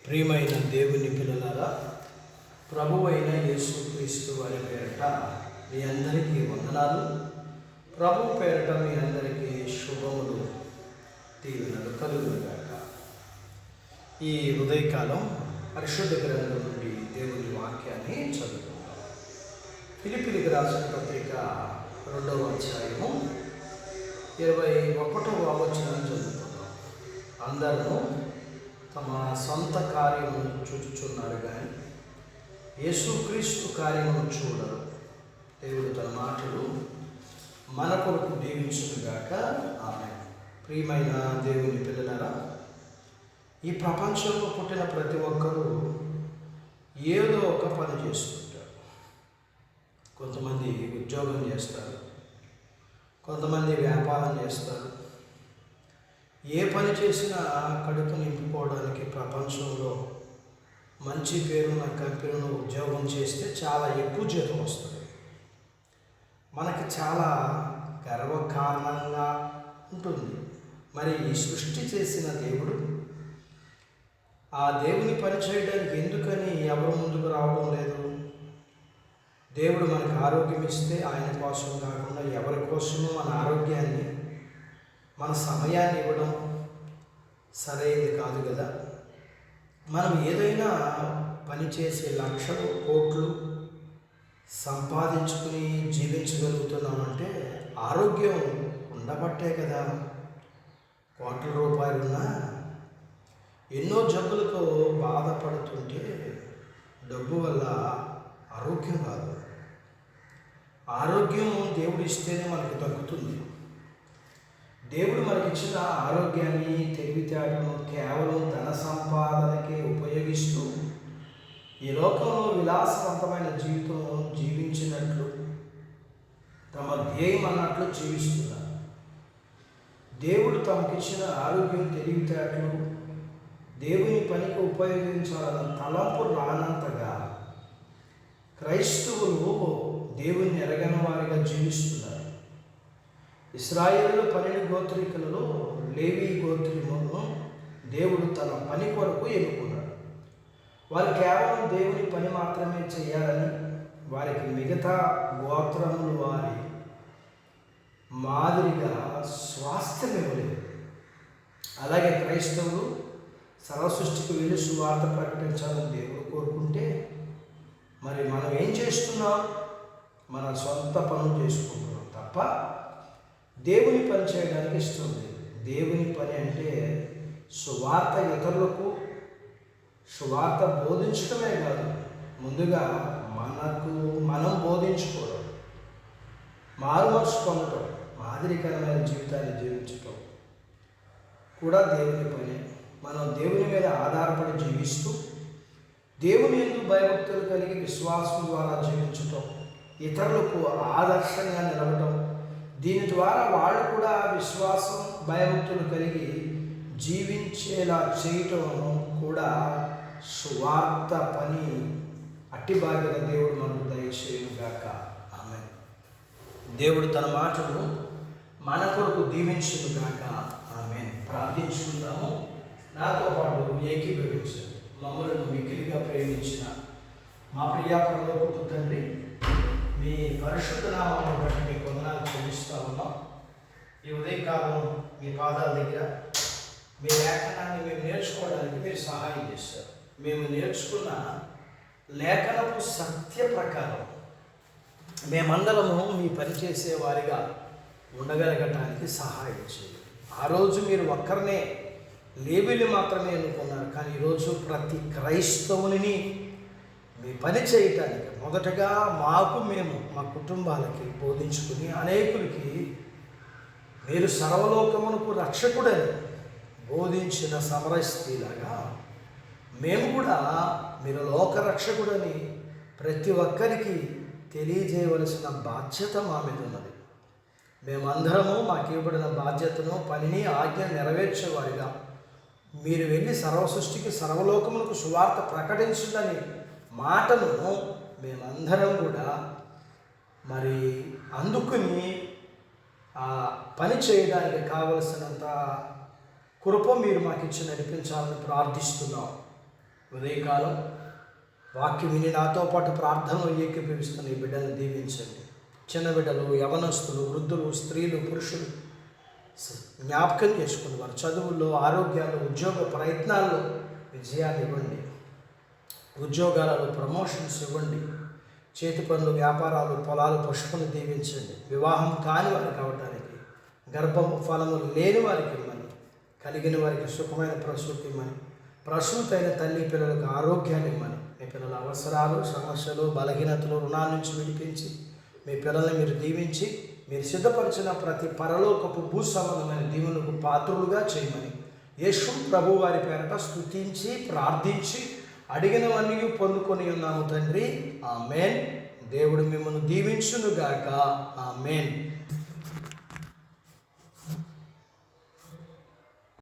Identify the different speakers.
Speaker 1: ప్రియమైన దేవుని పిల్లలారా, ప్రభువైన యేసుక్రీస్తు వారి పేరిట మీ అందరికీ వందనాలు. ప్రభు పేరిట మీ అందరికీ శుభములు, దీవెనలు కలుగునుగాక. ఈ ఉదయకాలం పరిశుద్ధ గ్రంథం నుండి దేవుని వాక్యాన్ని చదువుకుంటాం. ఫిలిప్పీలకు రాసిన పత్రిక 2వ అధ్యాయము 21వ వచనం చదువుకుంటాం. అందరూ తమ సొంత కార్యమును చూచుచున్నారు కానీ యేసుక్రీస్తు కార్యమును చూడరు. దేవుడు తన మాటలు మన కొరకు దీవించునుగాక. ఆమేన్. ప్రియమైన దేవుని పిల్లలారా, ఈ ప్రపంచంలో పుట్టిన ప్రతి ఒక్కరూ ఏదో ఒక పని చేస్తుంటారు. కొంతమంది ఉద్యోగం చేస్తారు, కొంతమంది వ్యాపారం చేస్తారు. ఏ పని చేసినా కడుపు నింపుకోవడానికి ప్రపంచంలో మంచి పేరున్న కంపెనీలో ఉద్యోగం చేస్తే చాలా ఎక్కువ జీతం వస్తుంది. మనకి చాలా గర్వకారణంగా ఉంటుంది. మరి ఈ సృష్టి చేసిన దేవుడు, ఆ దేవుని పని చేయడానికి ఎందుకని ఎవరు ముందుకు రావడం లేదు? దేవుడు మనకు ఆరోగ్యం ఇస్తే ఆయన కోసం కాకుండా ఎవరి కోసమో మన ఆరోగ్యాన్ని, మన సమయాన్ని ఇవ్వడం సరైనది కాదు కదా. మనం ఏదైనా పని చేసే లక్షలు, కోట్లు సంపాదించుకుని జీవించగలుగుతున్నామంటే ఆరోగ్యం ఉండబట్టే కదా. కోట్ల రూపాయలున్నా ఎన్నో జబ్బులతో బాధపడుతుంటే డబ్బు వల్ల ఆరోగ్యం కాదు. ఆరోగ్యం దేవుడు ఇస్తేనే మనకు దక్కుతుంది. దేవుడు మనకిచ్చిన ఆరోగ్యాన్ని, తెలివితేటను కేవలం ధన సంపాదనకే ఉపయోగిస్తూ ఈ లోకంలో విలాసవంతమైన జీవితం జీవించినట్లు, తమ ధ్యేయం అన్నట్లు జీవిస్తున్నారు. దేవుడు తమకిచ్చిన ఆరోగ్యం, తెలివితేటలు దేవుని పనికి ఉపయోగించాలన్న తలంపు రానంతగా క్రైస్తవులు దేవుని ఎరగని వారిగా జీవిస్తున్నారు. ఇశ్రాయేలు 12 గోత్రికులలో లేవీ గోత్రికులను దేవుడు తన పని కొరకు ఎన్నుకున్నాడు. వారు కేవలం దేవుని పని మాత్రమే చేయాలని వారికి మిగతా గోత్రములు వారి మాదిరిగా స్వాస్థ్యం ఇవ్వలేదు. అలాగే క్రైస్తవులు సర్వసృష్టికి వెళ్ళి సువార్త ప్రకటించాలని దేవుడు కోరుకుంటే మరి మనం ఏం చేస్తున్నాం? మన సొంత పనులు చేసుకుంటున్నాం తప్ప దేవుని పని చేయడానికి ఇష్టం లేదు. దేవుని పని అంటే సువార్త ఇతరులకు సువార్త బోధించడమే కాదు, ముందుగా మనం బోధించుకోవడం, మారుమనసు పొందడం, మాదిరికరమైన జీవితాన్ని జీవించటం కూడా దేవుని పని. మనం దేవుని మీద ఆధారపడి జీవిస్తూ దేవుని యందు భయభక్తులు కలిగి విశ్వాసం ద్వారా జీవించటం, ఇతరులకు ఆదర్శంగా నిలవటం, దీని ద్వారా వాళ్ళు కూడా విశ్వాసం, భయభక్తులు కలిగి జీవించేలా చేయటం కూడా సువార్త పని. అట్టి బాధ్యత దేవుడు మనకు దయచేయుగాక. ఆమేన్. దేవుడు తన మాటలు మన కొరకు దీవించుగాక. ఆమేన్. ప్రార్థించుకుందాము. నాతో పాటు ఏకీభవించండి. మమ్మల్ని మిక్కిలిగా ప్రేమించిన మా ప్రియ పరలోకపు తండ్రి, మీ పరిశుద్ధ నామమును బట్టి మీకు వందనాలు చెల్లిస్తూ ఉన్నాం. ఈ ఉదయకాలం మీ పాదాల దగ్గర మీ లేఖనాన్ని మేము నేర్చుకోవడానికి మీరు సహాయం చేశారు. మేము నేర్చుకున్న లేఖనపు సత్య ప్రకారం మేమందరము మీ పనిచేసే వారిగా ఉండగలగటానికి సహాయం చేయండి. ఆ రోజు మీరు ఒక్కరినే లేవీలు మాత్రమే ఎన్నుకున్నారు, కానీ ఈరోజు ప్రతి క్రైస్తవుని మీ పని చేయటానికి మొదటగా మేము మా కుటుంబాలకి బోధించుకుని అనేకులకి మీరు సర్వలోకమునకు రక్షకుడని బోధించిన సమరస్త్రీలాగా మేము కూడా మీరు లోకరక్షకుడని ప్రతి ఒక్కరికి తెలియజేయవలసిన బాధ్యత మా మీద ఉన్నది. మేమందరము మాకు ఇవ్వబడిన బాధ్యతను, పనిని, ఆజ్ఞ నెరవేర్చేవారిగా మీరు వెళ్ళి సర్వసృష్టికి, సర్వలోకమునకు సువార్త ప్రకటించుదని మాటను మేమందరం కూడా మరి అందుకుని ఆ పని చేయడానికి కావలసినంత కృప మీరు మాకు ఇచ్చి నడిపించాలని ప్రార్థిస్తున్నాం. ఉదయకాలం వాక్యం విని నాతో పాటు ప్రార్థనలో ఏకీభవిస్తున్న ఈ బిడ్డలను దీవించండి. చిన్న బిడ్డలు, యవనస్తులు, వృద్ధులు, స్త్రీలు, పురుషులు జ్ఞాపకం చేసుకుని వారి చదువుల్లో, ఆరోగ్యాలు, ఉద్యోగ ప్రయత్నాల్లో విజయాన్ని ఇవ్వండి. ఉద్యోగాలలో ప్రమోషన్స్ ఇవ్వండి. చేతి పనులు, వ్యాపారాలు, పొలాలు, పశువులు దీవించండి. వివాహం కాని వారికి అవడానికి, గర్భము ఫలము లేని వారికి ఇవ్వమని, కలిగిన వారికి సుఖమైన ప్రసూతి ఇవ్వమని, ప్రసూతి అయిన తల్లి పిల్లలకు ఆరోగ్యాన్ని ఇవ్వమని, మీ పిల్లల అవసరాలు, సమస్యలు, బలహీనతలు, రుణాల నుంచి విడిపించి మీ పిల్లల్ని మీరు దీవించి మీరు సిద్ధపరిచిన ప్రతి పరలోకపు భూ సంబంధమైన దీవెనకు పాత్రులుగా చేయమని యేసు ప్రభు వారి పేరట స్తుతించి ప్రార్థించి అడిగినవన్నీ పొందుకొని ఉన్నాము తండ్రి. ఆమేన్. దేవుడు మిమ్మల్ని దీవించునుగాక. ఆమేన్.